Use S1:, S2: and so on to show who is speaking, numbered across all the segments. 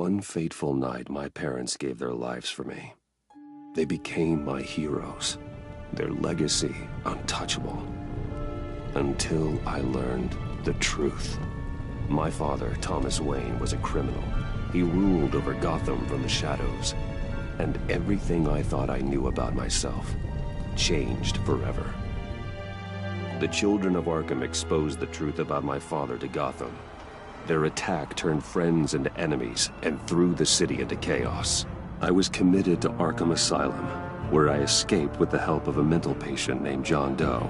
S1: one fateful night, my parents gave their lives for me. They became my heroes, their legacy untouchable. Until I learned the truth. My father, Thomas Wayne, was a criminal. He ruled over Gotham from the shadows. And everything I thought I knew about myself changed forever. The children of Arkham exposed the truth about my father to Gotham. Their attack turned friends into enemies and threw the city into chaos. I was committed to Arkham Asylum, where I escaped with the help of a mental patient named John Doe.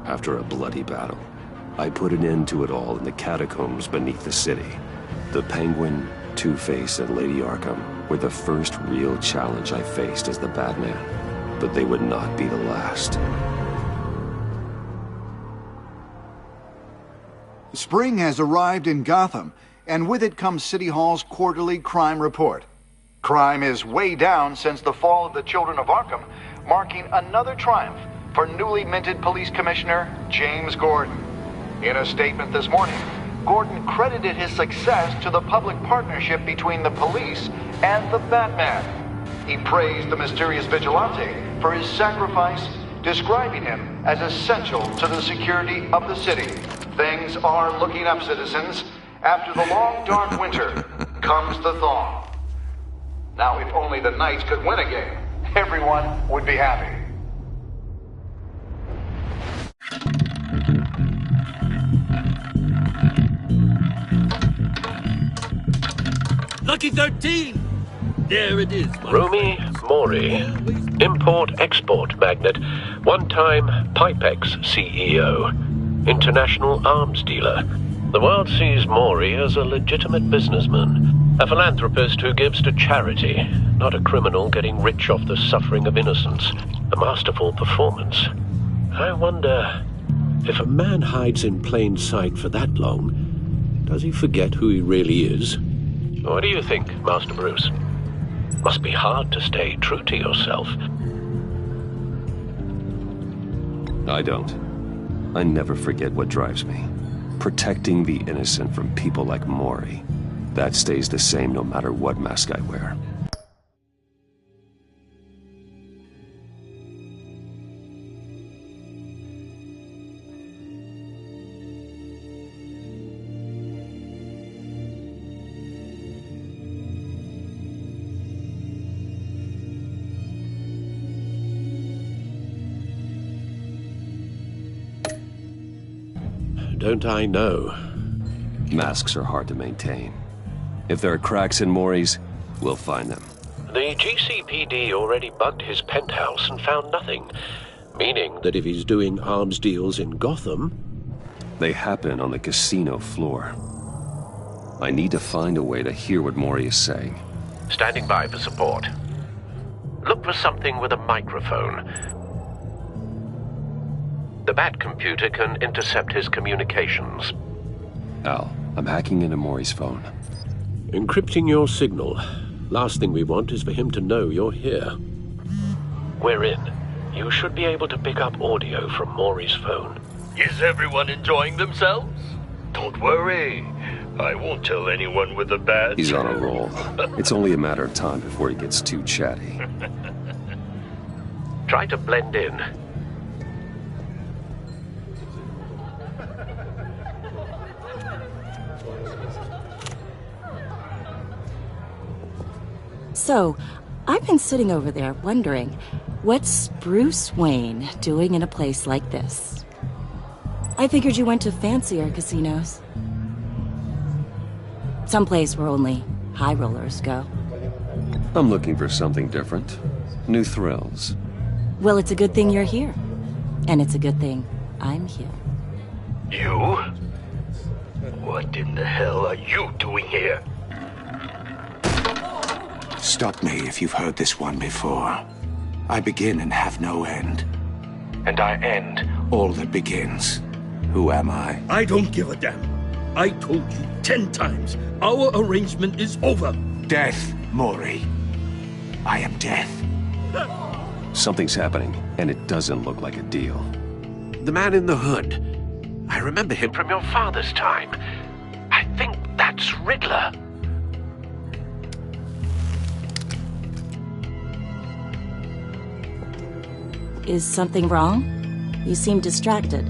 S1: After a bloody battle, I put an end to it all in the catacombs beneath the city. The Penguin, Two-Face, and Lady Arkham were the first real challenge I faced as the Batman, but they would not be the last.
S2: Spring has arrived in Gotham, and with it comes City Hall's quarterly crime report. Crime is way down since the fall of the Children of Arkham, marking another triumph for newly minted Police Commissioner James Gordon. In a statement this morning, Gordon credited his success to the public partnership between the police and the Batman. He praised the mysterious vigilante for his sacrifice, describing him as essential to the security of the city. Things are looking up, citizens. After the long, dark winter comes the thaw. Now, if only the Knights could win a game, everyone would be happy.
S3: Lucky 13! There it is.
S4: Rumi Mori, import-export magnate, one-time Pipex CEO, international arms dealer. The world sees Mori as a legitimate businessman, a philanthropist who gives to charity, not a criminal getting rich off the suffering of innocence. A masterful performance. I wonder, if a man hides in plain sight for that long, does he forget who he really is? What do you think, Master Bruce? Must be hard to stay true to yourself.
S1: I don't. I never forget what drives me. Protecting the innocent from people like Mori. That stays the same no matter what mask I wear.
S4: Don't I know?
S1: Masks are hard to maintain. If there are cracks in Mori's, we'll find them.
S4: The GCPD already bugged his penthouse and found nothing, meaning that if he's doing arms deals in Gotham...
S1: They happen on the casino floor. I need to find a way to hear what Mori is saying.
S4: Standing by for support. Look for something with a microphone. The Bat computer can intercept his communications.
S1: Al, I'm hacking into Mori's phone.
S4: Encrypting your signal. Last thing we want is for him to know you're here. We're in. You should be able to pick up audio from Mori's phone.
S3: Is everyone enjoying themselves? Don't worry. I won't tell anyone with a bat.
S1: He's on a roll. It's only a matter of time before he gets too chatty.
S4: Try to blend in.
S5: So, I've been sitting over there wondering, what's Bruce Wayne doing in a place like this? I figured you went to fancier casinos. Someplace where only high rollers go.
S1: I'm looking for something different. New thrills.
S5: Well, it's a good thing you're here. And it's a good thing I'm here.
S3: You? What in the hell are you doing here?
S2: Stop me if you've heard this one before. I begin and have no end. And I end all that begins. Who am I?
S3: I don't give a damn. I told you 10 times. Our arrangement is over.
S2: Death, Mori. I am death.
S1: Something's happening, and it doesn't look like a deal.
S4: The man in the hood. I remember him from your father's time. I think that's Riddler.
S5: Is something wrong? You seem distracted.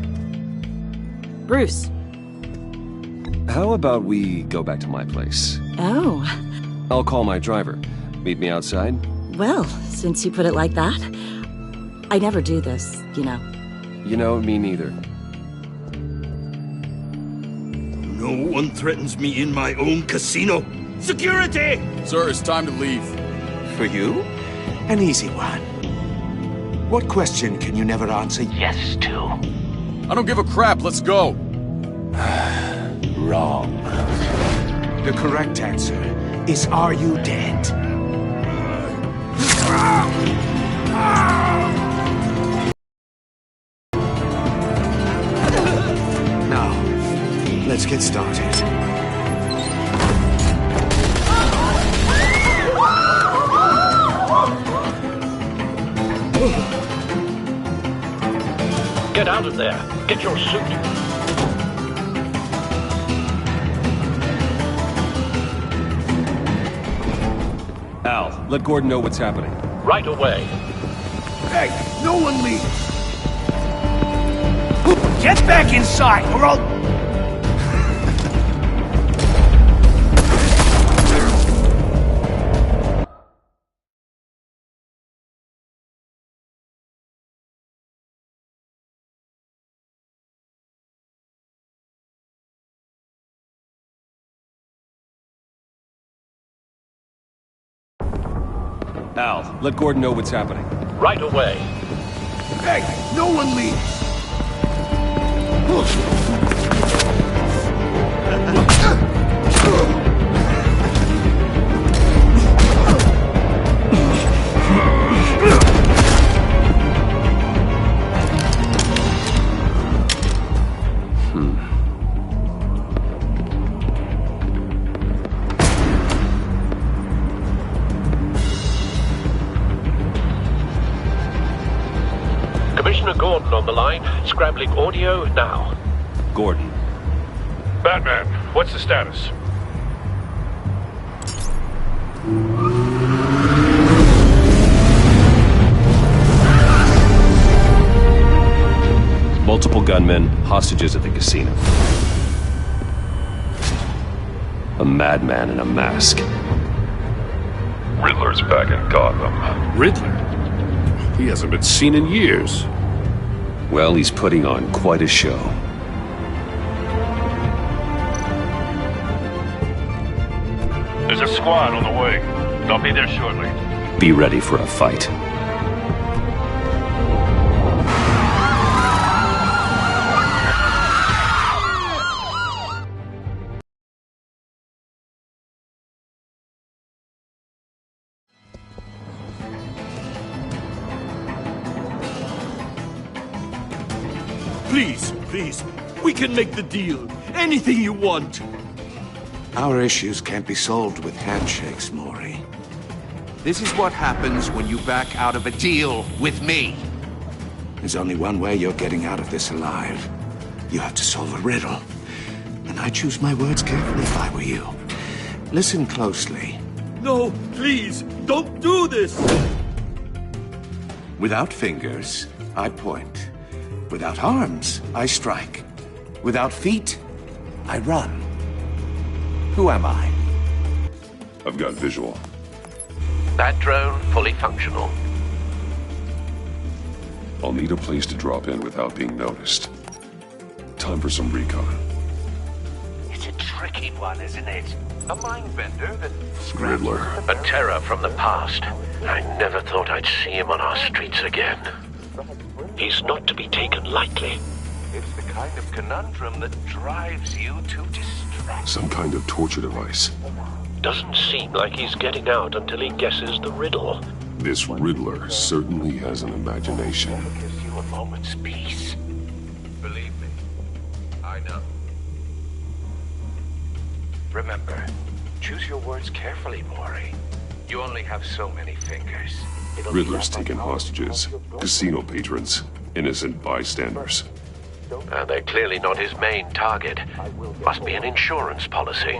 S5: Bruce.
S1: How about we go back to my place?
S5: Oh.
S1: I'll call my driver. Meet me outside?
S5: Well, since you put it like that. I never do this, you know.
S1: You know, me neither.
S6: No one threatens me in my own casino. Security!
S7: Sir, it's time to leave.
S8: For you? An easy one. What question can you never answer yes to?
S7: I don't give a crap, let's go.
S8: Wrong. The correct answer is, are you dead? Now, let's get started.
S4: Get out of there. Get your suit.
S1: Al, let Gordon know what's happening.
S4: Right away.
S6: Hey, no one leave! Get back inside, or I'll...
S1: Al, let Gordon know what's happening.
S4: Right away.
S6: Hey, no one leave!
S4: Commissioner Gordon on the line. Scrambling audio now.
S1: Gordon.
S3: Batman, what's the status?
S1: Multiple gunmen, hostages at the casino. A madman in a mask.
S3: Riddler's back in Gotham.
S9: Riddler? He hasn't been seen in years.
S1: Well, he's putting on quite a show.
S3: There's a squad on the way. They'll be there shortly.
S1: Be ready for a fight.
S6: Please, please, we can make the deal. Anything you want.
S8: Our issues can't be solved with handshakes, Maury. This is what happens when you back out of a deal with me. There's only one way you're getting out of this alive. You have to solve a riddle. And I choose my words carefully if I were you. Listen closely.
S6: No, please, don't do this!
S8: Without fingers, I point. Without arms, I strike. Without feet, I run. Who am I?
S9: I've got visual.
S4: That drone fully functional.
S9: I'll need a place to drop in without being noticed. Time for some recon.
S8: It's a tricky one, isn't it? A mind bender that...
S9: Riddler.
S4: A terror from the past. I never thought I'd see him on our streets again. He's not to be taken lightly.
S8: It's the kind of conundrum that drives you to distract.
S9: Some kind of torture device.
S4: Doesn't seem like he's getting out until he guesses the riddle.
S9: This Riddler certainly has an imagination.
S8: Gives you a moment's peace. Believe me, I know. Remember, choose your words carefully, Maury. You only have so many fingers.
S9: Riddler's taken hostages, casino patrons, innocent bystanders.
S4: They're clearly not his main target. Must be an insurance policy.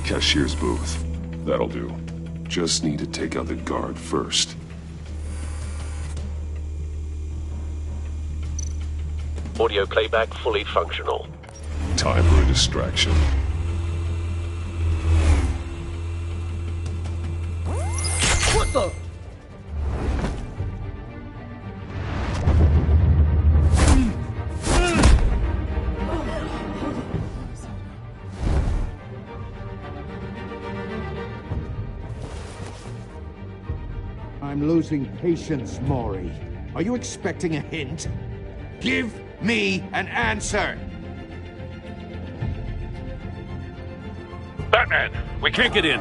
S9: Cashier's booth. That'll do. Just need to take out the guard first.
S4: Audio playback fully functional.
S9: Time for a distraction.
S6: What the?
S8: I'm losing patience, Maury. Are you expecting a hint? Give me an answer!
S10: Batman, we can't get in.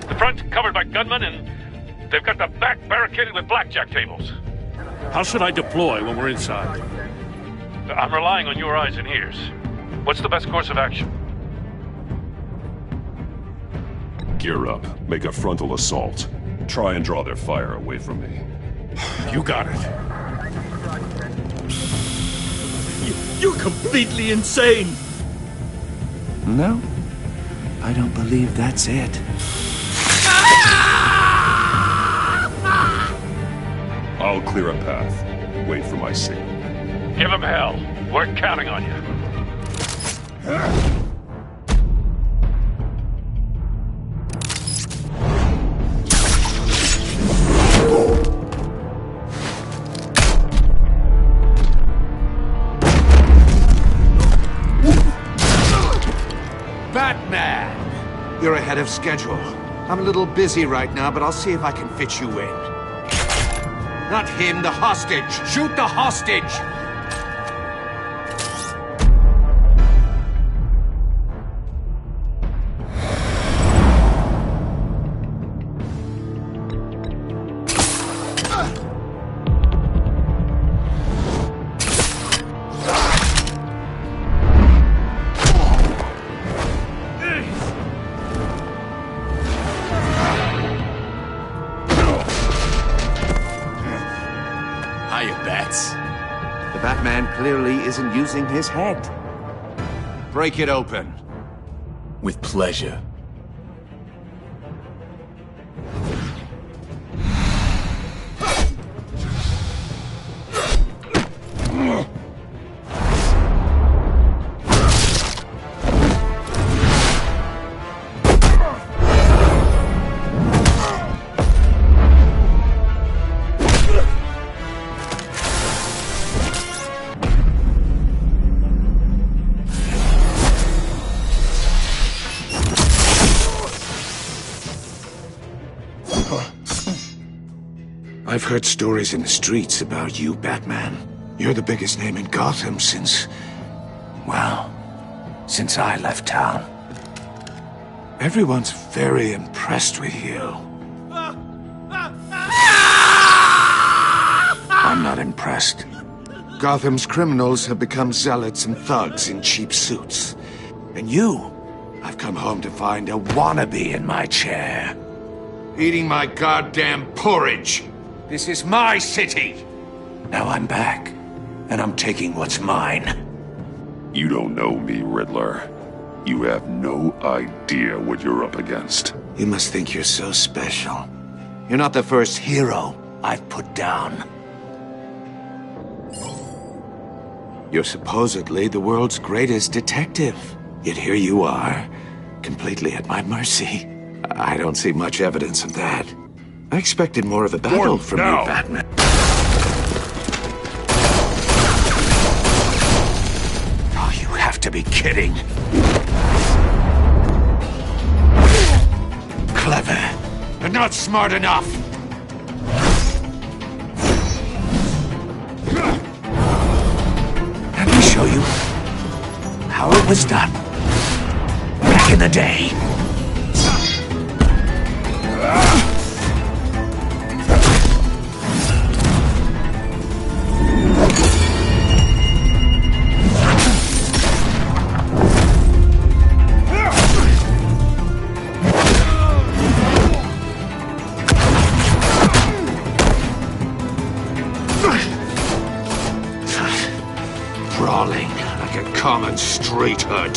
S10: The front covered by gunmen, and they've got the back barricaded with blackjack tables. How should I deploy when we're inside? I'm relying on your eyes and ears. What's the best course of action?
S9: Gear up. Make a frontal assault. Try and draw their fire away from me.
S10: You got it.
S6: You're completely insane!
S8: No, I don't believe that's it.
S9: I'll clear a path. Wait for my signal.
S10: Give him hell. We're counting on you.
S8: Batman! You're ahead of schedule. I'm a little busy right now, but I'll see if I can fit you in. Not him, the hostage! Shoot the hostage! The Batman clearly isn't using his head. Break it open.
S6: With pleasure.
S8: I've heard stories in the streets about you, Batman. You're the biggest name in Gotham since I left town. Everyone's very impressed with you. I'm not impressed. Gotham's criminals have become zealots and thugs in cheap suits. And you, I've come home to find a wannabe in my chair. Eating my goddamn porridge. This is my city! Now I'm back, and I'm taking what's mine.
S9: You don't know me, Riddler. You have no idea what you're up against.
S8: You must think you're so special. You're not the first hero I've put down. You're supposedly the world's greatest detective. Yet here you are, completely at my mercy. I don't see much evidence of that. I expected more of a battle from you, Batman. Oh, you have to be kidding. Clever, but not smart enough. Let me show you how it was done back in the day. Brawling like a common street hood.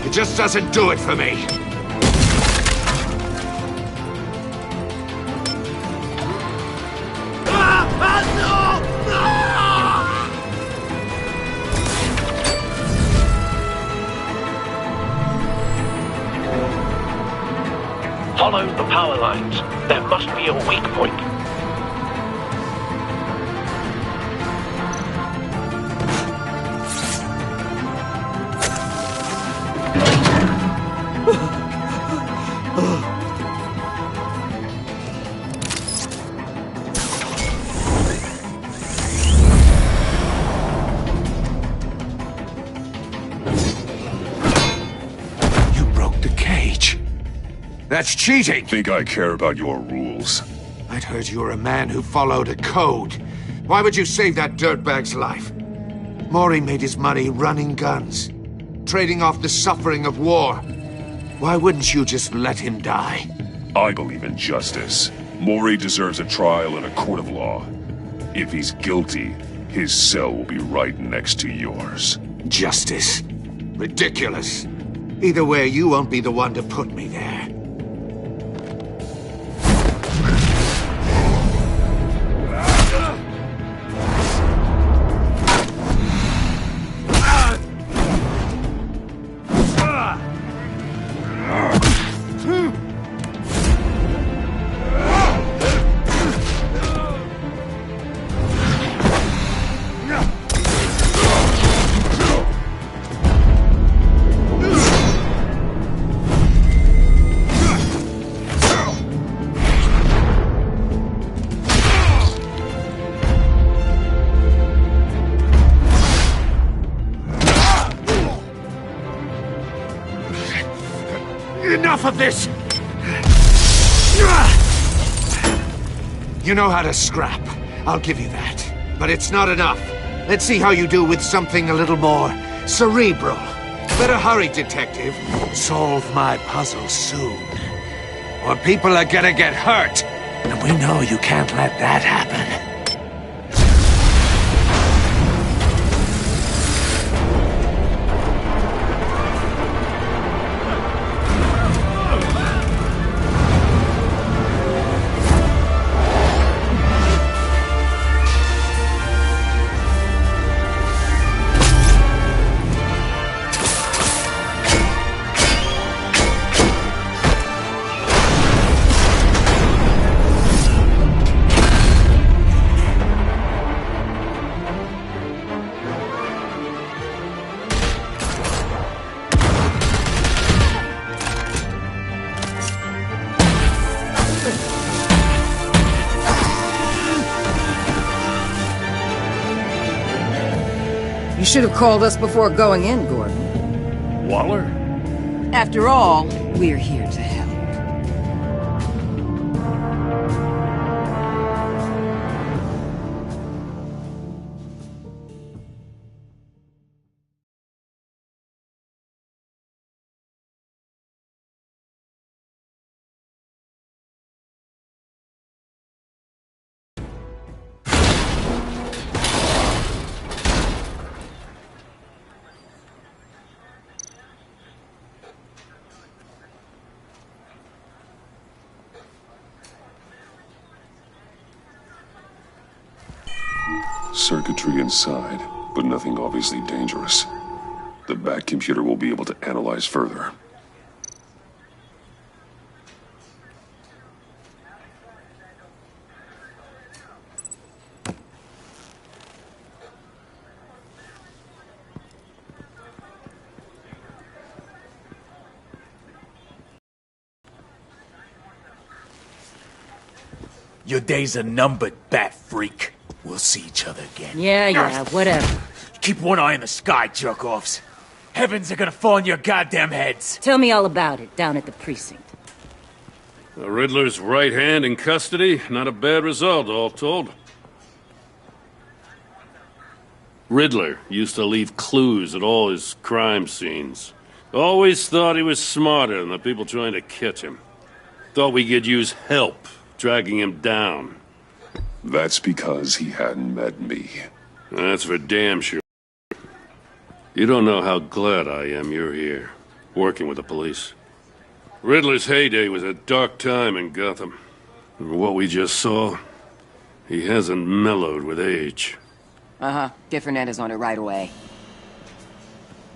S8: It just doesn't do it for me.
S4: Follow the power lines. There must be a weak point.
S8: That's cheating!
S9: Think I care about your rules?
S8: I'd heard you were a man who followed a code. Why would you save that dirtbag's life? Maury made his money running guns, trading off the suffering of war. Why wouldn't you just let him die?
S9: I believe in justice. Maury deserves a trial in a court of law. If he's guilty, his cell will be right next to yours.
S8: Justice? Ridiculous. Either way, you won't be the one to put me there.
S11: Enough of this!
S8: You know how to scrap. I'll give you that. But it's not enough. Let's see how you do with something a little more cerebral. Better hurry, detective. Solve my puzzle soon. Or people are gonna get hurt. And we know you can't let that happen.
S12: You should have called us before going in, Gordon.
S10: Waller?
S12: After all, we're here to help.
S9: Circuitry inside, but nothing obviously dangerous. The back computer will be able to analyze further.
S11: Your days are numbered, bat freak. We'll see each other again.
S5: Yeah, whatever.
S11: Keep one eye in the sky, jerk-offs. Heavens are gonna fall on your goddamn heads.
S5: Tell me all about it down at the precinct.
S10: The Riddler's right hand in custody. Not a bad result, all told. Riddler used to leave clues at all his crime scenes. Always thought he was smarter than the people trying to catch him. Thought we could use help dragging him down.
S9: That's because he hadn't met me.
S10: That's for damn sure. You don't know how glad I am you're here, working with the police. Riddler's heyday was a dark time in Gotham. And what we just saw, he hasn't mellowed with age.
S12: Get Fernandez on it right away.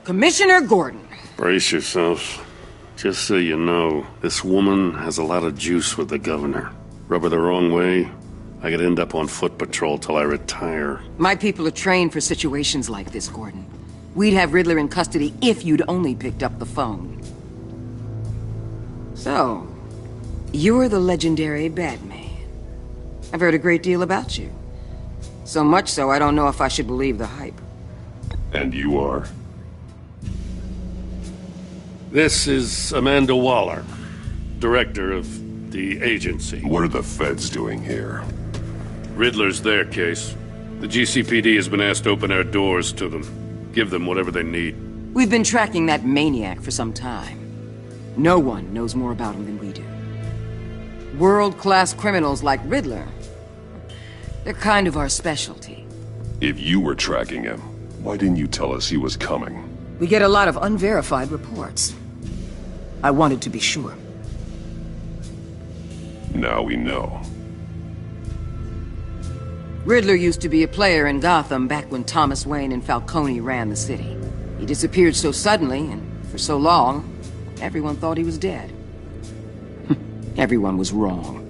S12: Commissioner Gordon.
S10: Brace yourselves. Just so you know, this woman has a lot of juice with the governor. Rub her the wrong way, I could end up on foot patrol till I retire.
S12: My people are trained for situations like this, Gordon. We'd have Riddler in custody if you'd only picked up the phone. So, you're the legendary Batman. I've heard a great deal about you. So much so, I don't know if I should believe the hype.
S9: And you are?
S10: This is Amanda Waller, director of the agency.
S9: What are the feds doing here?
S10: Riddler's their case. The GCPD has been asked to open our doors to them. Give them whatever they need.
S12: We've been tracking that maniac for some time. No one knows more about him than we do. World-class criminals like Riddler. They're kind of our specialty.
S9: If you were tracking him, why didn't you tell us he was coming?
S12: We get a lot of unverified reports. I wanted to be sure.
S9: Now we know.
S12: Riddler used to be a player in Gotham back when Thomas Wayne and Falcone ran the city. He disappeared so suddenly and for so long, everyone thought he was dead. Everyone was wrong.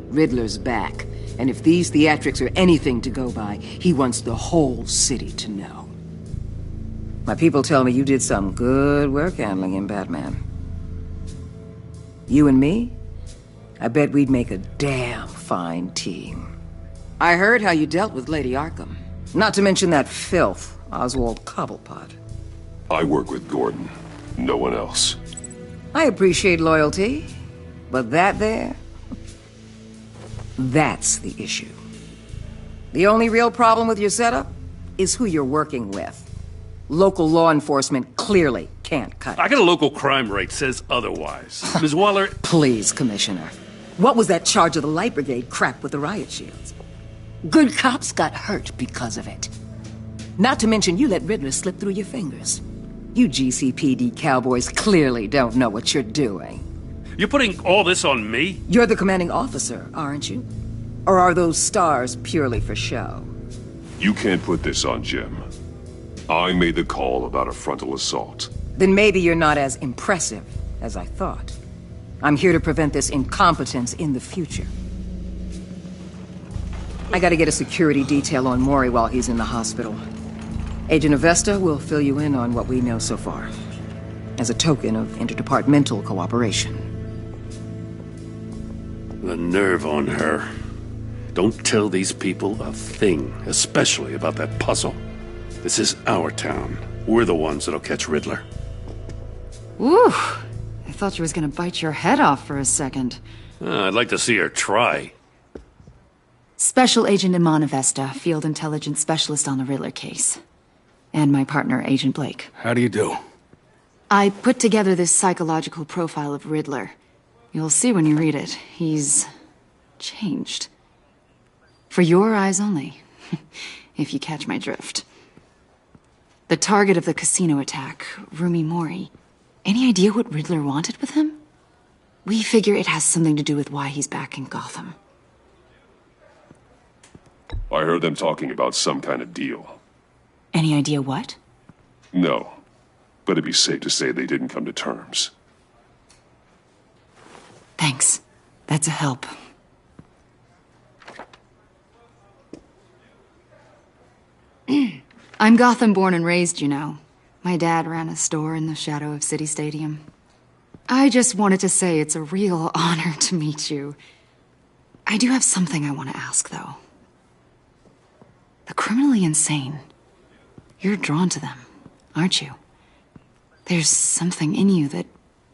S12: Riddler's back, and if these theatrics are anything to go by, he wants the whole city to know. My people tell me you did some good work handling him, Batman. You and me? I bet we'd make a damn fine team. I heard how you dealt with Lady Arkham. Not to mention that filth, Oswald Cobblepot.
S9: I work with Gordon. No one else.
S12: I appreciate loyalty, but that there... that's the issue. The only real problem with your setup is who you're working with. Local law enforcement clearly can't cut it.
S10: I got a local crime rate says otherwise. Ms. Waller...
S12: Please, Commissioner. What was that charge of the Light Brigade crap with the riot shields? Good cops got hurt because of it. Not to mention you let Riddler slip through your fingers. You GCPD cowboys clearly don't know what you're doing.
S10: You're putting all this on me?
S12: You're the commanding officer, aren't you? Or are those stars purely for show?
S9: You can't put this on Jim. I made the call about a frontal assault.
S12: Then maybe you're not as impressive as I thought. I'm here to prevent this incompetence in the future. I gotta get a security detail on Maury while he's in the hospital. Agent Avesta will fill you in on what we know so far, as a token of interdepartmental cooperation.
S10: The nerve on her. Don't tell these people a thing, especially about that puzzle. This is our town. We're the ones that'll catch Riddler.
S13: Ooh, I thought she was gonna bite your head off for a second.
S10: I'd like to see her try.
S13: Special Agent Iman Avesta, Field Intelligence Specialist on the Riddler case. And my partner, Agent Blake.
S7: How do you do?
S13: I put together this psychological profile of Riddler. You'll see when you read it. He's... changed. For your eyes only, if you catch my drift. The target of the casino attack, Rumi Mori. Any idea what Riddler wanted with him? We figure it has something to do with why he's back in Gotham.
S9: I heard them talking about some kind of deal.
S13: Any idea what?
S9: No, but it'd be safe to say they didn't come to terms.
S13: Thanks. That's a help. I'm Gotham born and raised, you know. My dad ran a store in the shadow of City Stadium. I just wanted to say it's a real honor to meet you. I do have something I want to ask, though. The criminally insane. You're drawn to them, aren't you? There's something in you that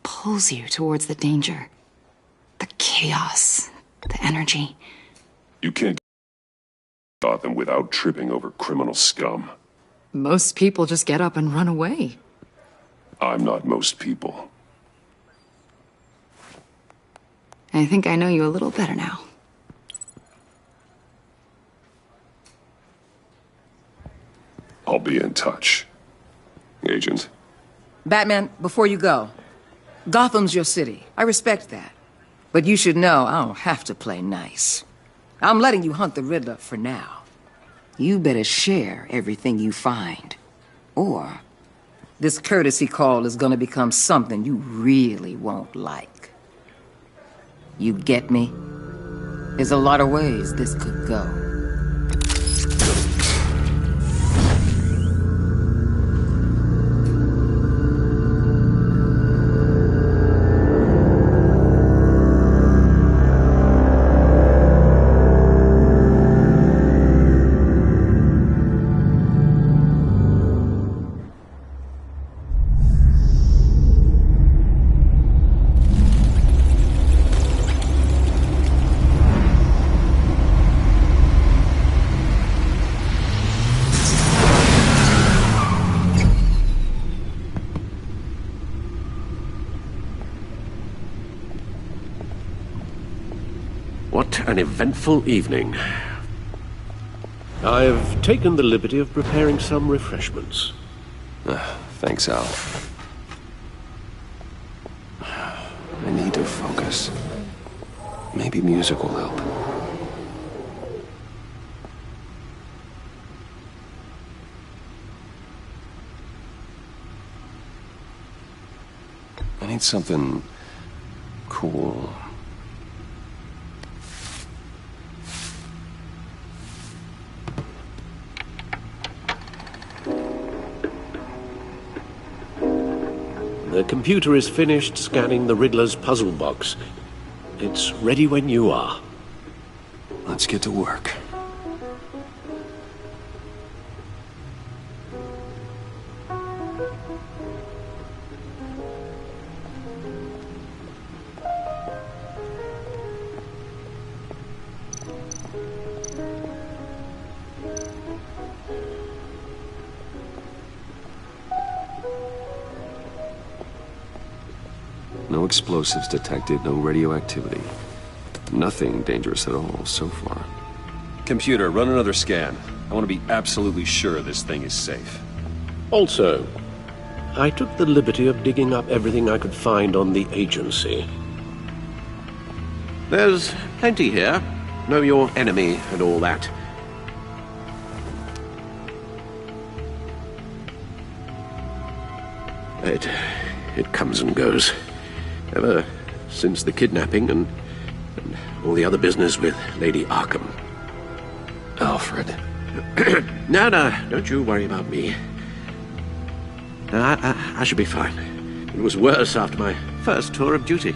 S13: pulls you towards the danger. The chaos, the energy.
S9: You can't get Gotham without tripping over criminal scum.
S13: Most people just get up and run away.
S9: I'm not most people.
S13: I think I know you a little better now.
S9: I'll be in touch. Agent.
S12: Batman, before you go, Gotham's your city. I respect that. But you should know I don't have to play nice. I'm letting you hunt the Riddler for now. You better share everything you find, or This courtesy call is gonna become something you really won't like. You get me? There's a lot of ways this could go.
S4: What an eventful evening. I've taken the liberty of preparing some refreshments.
S1: Thanks, Al. I need to focus. Maybe music will help. I need something cool.
S4: The computer is finished scanning the Riddler's puzzle box. It's ready when you are.
S1: Let's get to work. No explosives detected, no radioactivity. Nothing dangerous at all so far. Computer, run another scan. I want to be absolutely sure this thing is safe.
S4: Also, I took the liberty of digging up everything I could find on the agency. There's plenty here. Know your enemy and all that. It comes and goes. Ever since the kidnapping and all the other business with Lady Arkham.
S1: Alfred.
S4: No, don't you worry about me. I should be fine. It was worse after my first tour of duty.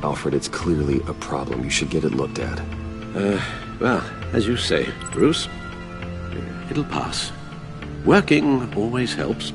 S1: Alfred, it's clearly a problem. You should get it looked at.
S4: Well, as you say, Bruce, it'll pass. Working always helps.